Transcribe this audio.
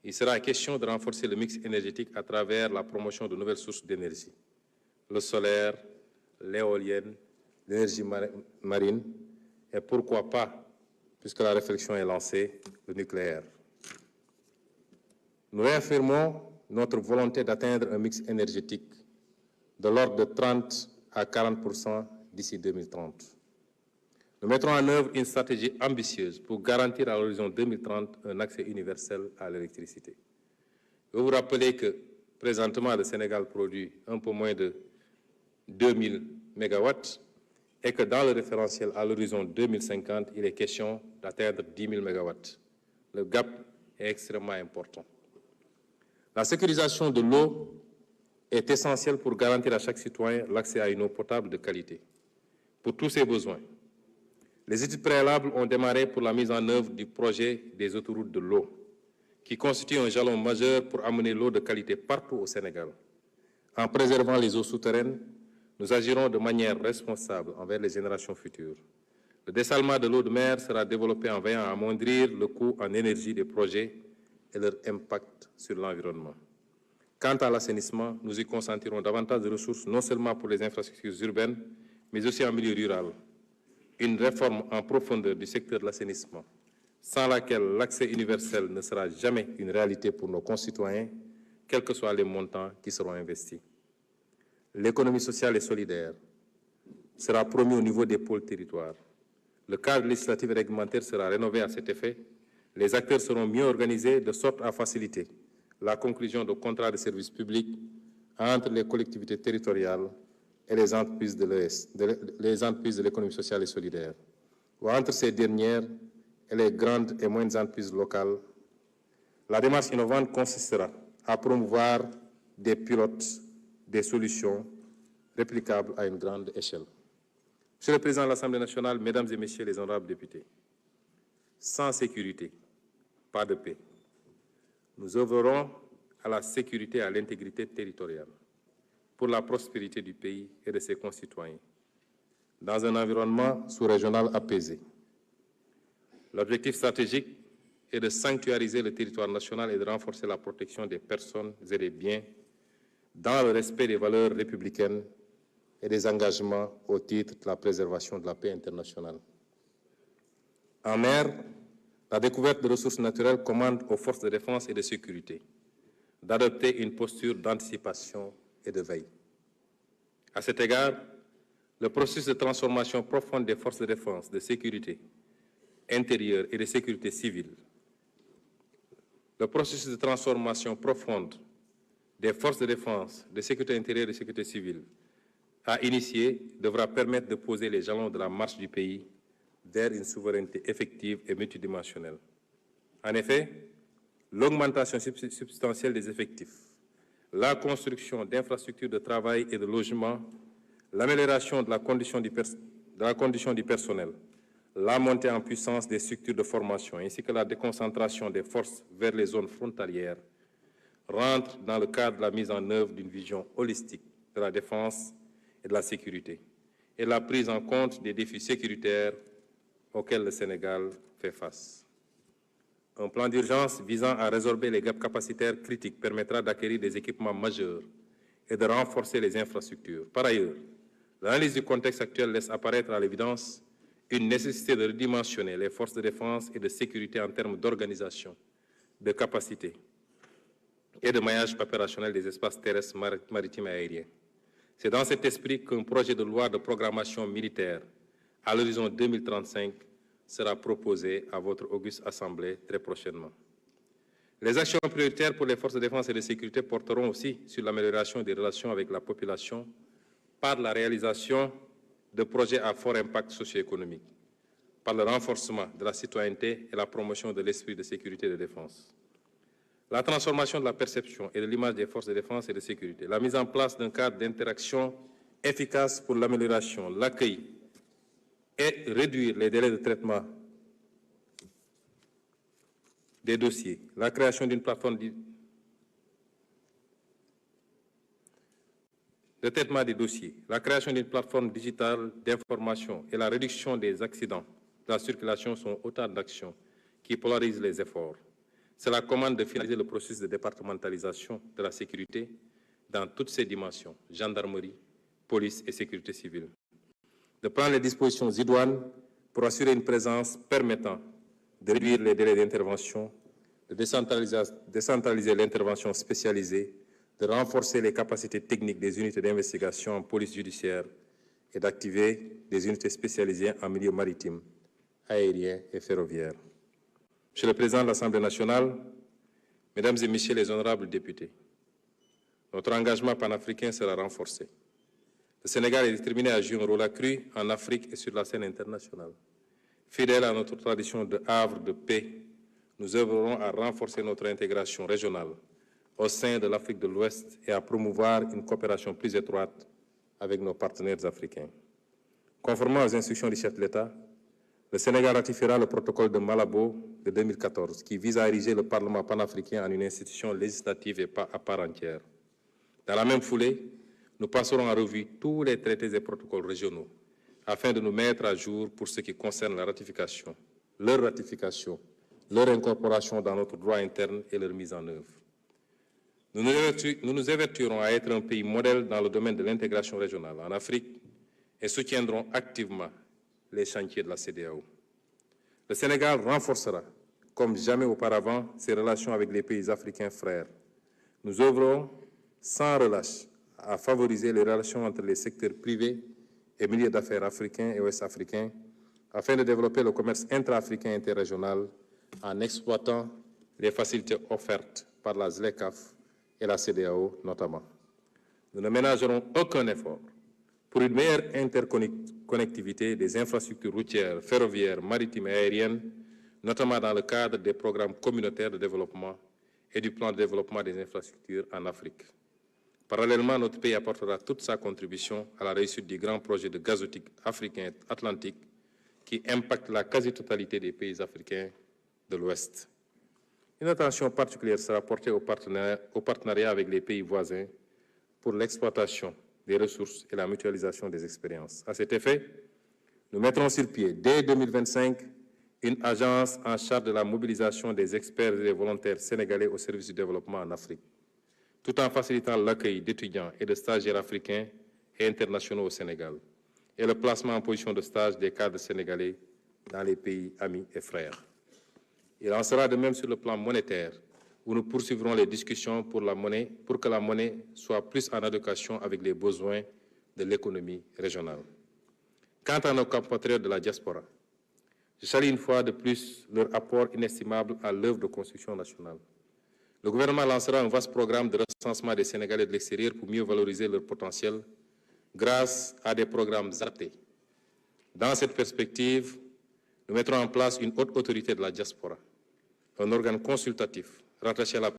Il sera question de renforcer le mix énergétique à travers la promotion de nouvelles sources d'énergie, le solaire, l'éolienne, l'énergie marine et pourquoi pas, puisque la réflexion est lancée, le nucléaire. Nous réaffirmons notre volonté d'atteindre un mix énergétique de l'ordre de 30 à 40% d'ici 2030. Nous mettrons en œuvre une stratégie ambitieuse pour garantir à l'horizon 2030 un accès universel à l'électricité. Je veux vous rappeler que présentement le Sénégal produit un peu moins de 2000 MW et que dans le référentiel à l'horizon 2050, il est question d'atteindre 10 000 MW. Le gap est extrêmement important. La sécurisation de l'eau est essentielle pour garantir à chaque citoyen l'accès à une eau potable de qualité pour tous ses besoins. Les études préalables ont démarré pour la mise en œuvre du projet des autoroutes de l'eau, qui constitue un jalon majeur pour amener l'eau de qualité partout au Sénégal. En préservant les eaux souterraines, nous agirons de manière responsable envers les générations futures. Le dessalement de l'eau de mer sera développé en veillant à amoindrir le coût en énergie des projets et leur impact sur l'environnement. Quant à l'assainissement, nous y concentrerons davantage de ressources, non seulement pour les infrastructures urbaines, mais aussi en milieu rural. Une réforme en profondeur du secteur de l'assainissement, sans laquelle l'accès universel ne sera jamais une réalité pour nos concitoyens, quels que soient les montants qui seront investis. L'économie sociale et solidaire sera promue au niveau des pôles territoires. Le cadre législatif et réglementaire sera rénové à cet effet. Les acteurs seront mieux organisés de sorte à faciliter la conclusion de contrats de services publics entre les collectivités territoriales et les entreprises de l'économie sociale et solidaire, ou entre ces dernières et les grandes et moyennes entreprises locales. La démarche innovante consistera à promouvoir des pilotes, des solutions réplicables à une grande échelle. Monsieur le Président de l'Assemblée nationale, Mesdames et Messieurs les honorables députés, sans sécurité, pas de paix. Nous œuvrerons à la sécurité et à l'intégrité territoriale pour la prospérité du pays et de ses concitoyens, dans un environnement sous-régional apaisé. L'objectif stratégique est de sanctuariser le territoire national et de renforcer la protection des personnes et des biens dans le respect des valeurs républicaines et des engagements au titre de la préservation de la paix internationale. En mer, la découverte de ressources naturelles commande aux forces de défense et de sécurité d'adopter une posture d'anticipation et de veille. À cet égard, le processus de transformation profonde des forces de défense, de sécurité intérieure et de sécurité civile, le processus de transformation profonde des forces de défense, de sécurité intérieure et de sécurité civile à initier devra permettre de poser les jalons de la marche du pays vers une souveraineté effective et multidimensionnelle. En effet, l'augmentation substantielle des effectifs, la construction d'infrastructures de travail et de logement, l'amélioration de la condition du personnel, la montée en puissance des structures de formation ainsi que la déconcentration des forces vers les zones frontalières rentrent dans le cadre de la mise en œuvre d'une vision holistique de la défense et de la sécurité et la prise en compte des défis sécuritaires auxquels le Sénégal fait face. Un plan d'urgence visant à résorber les gaps capacitaires critiques permettra d'acquérir des équipements majeurs et de renforcer les infrastructures. Par ailleurs, l'analyse du contexte actuel laisse apparaître à l'évidence une nécessité de redimensionner les forces de défense et de sécurité en termes d'organisation, de capacité et de maillage opérationnel des espaces terrestres, maritimes et aériens. C'est dans cet esprit qu'un projet de loi de programmation militaire à l'horizon 2035 sera proposé à votre auguste Assemblée très prochainement. Les actions prioritaires pour les forces de défense et de sécurité porteront aussi sur l'amélioration des relations avec la population par la réalisation de projets à fort impact socio-économique, par le renforcement de la citoyenneté et la promotion de l'esprit de sécurité et de défense. La transformation de la perception et de l'image des forces de défense et de sécurité, la mise en place d'un cadre d'interaction efficace pour l'amélioration, l'accueil et réduire les délais de traitement des dossiers, la création d'une plateforme de traitement des dossiers, la création d'une plateforme digitale d'information et la réduction des accidents de la circulation sont autant d'actions qui polarisent les efforts. c'est la commande de finaliser le processus de départementalisation de la sécurité dans toutes ses dimensions, gendarmerie, police et sécurité civile. De prendre les dispositions idoines pour assurer une présence permettant de réduire les délais d'intervention, de décentraliser l'intervention spécialisée, de renforcer les capacités techniques des unités d'investigation en police judiciaire et d'activer des unités spécialisées en milieu maritime, aérien et ferroviaire. Monsieur le Président de l'Assemblée nationale, Mesdames et Messieurs les honorables députés, notre engagement panafricain sera renforcé. Le Sénégal est déterminé à jouer un rôle accru en Afrique et sur la scène internationale. Fidèle à notre tradition de havre de paix, nous œuvrerons à renforcer notre intégration régionale au sein de l'Afrique de l'Ouest et à promouvoir une coopération plus étroite avec nos partenaires africains. Conformément aux instructions du chef de l'État, le Sénégal ratifiera le protocole de Malabo de 2014 qui vise à ériger le Parlement panafricain en une institution législative et pas à part entière. Dans la même foulée, nous passerons en revue tous les traités et protocoles régionaux afin de nous mettre à jour pour ce qui concerne la ratification, leur incorporation dans notre droit interne et leur mise en œuvre. Nous nous évertuerons à être un pays modèle dans le domaine de l'intégration régionale en Afrique et soutiendrons activement les chantiers de la CEDEAO. Le Sénégal renforcera, comme jamais auparavant, ses relations avec les pays africains frères. Nous œuvrons sans relâche à favoriser les relations entre les secteurs privés et milieux d'affaires africains et ouest-africains afin de développer le commerce intra-africain et interrégional en exploitant les facilités offertes par la ZLECAf et la CEDEAO notamment. Nous ne ménagerons aucun effort pour une meilleure interconnectivité des infrastructures routières, ferroviaires, maritimes et aériennes, notamment dans le cadre des programmes communautaires de développement et du plan de développement des infrastructures en Afrique. Parallèlement, notre pays apportera toute sa contribution à la réussite du grand projet de gazoduc africain atlantique qui impacte la quasi-totalité des pays africains de l'Ouest. Une attention particulière sera portée au partenariat avec les pays voisins pour l'exploitation des ressources et la mutualisation des expériences. À cet effet, nous mettrons sur pied, dès 2025, une agence en charge de la mobilisation des experts et des volontaires sénégalais au service du développement en Afrique, tout en facilitant l'accueil d'étudiants et de stagiaires africains et internationaux au Sénégal, et le placement en position de stage des cadres sénégalais dans les pays amis et frères. Il en sera de même sur le plan monétaire, où nous poursuivrons les discussions pour que la monnaie soit plus en adéquation avec les besoins de l'économie régionale. Quant à nos compatriotes de la diaspora, je salue une fois de plus leur apport inestimable à l'œuvre de construction nationale. Le gouvernement lancera un vaste programme de recensement des Sénégalais de l'extérieur pour mieux valoriser leur potentiel grâce à des programmes adaptés. Dans cette perspective, nous mettrons en place une haute autorité de la diaspora, un organe consultatif rattaché à la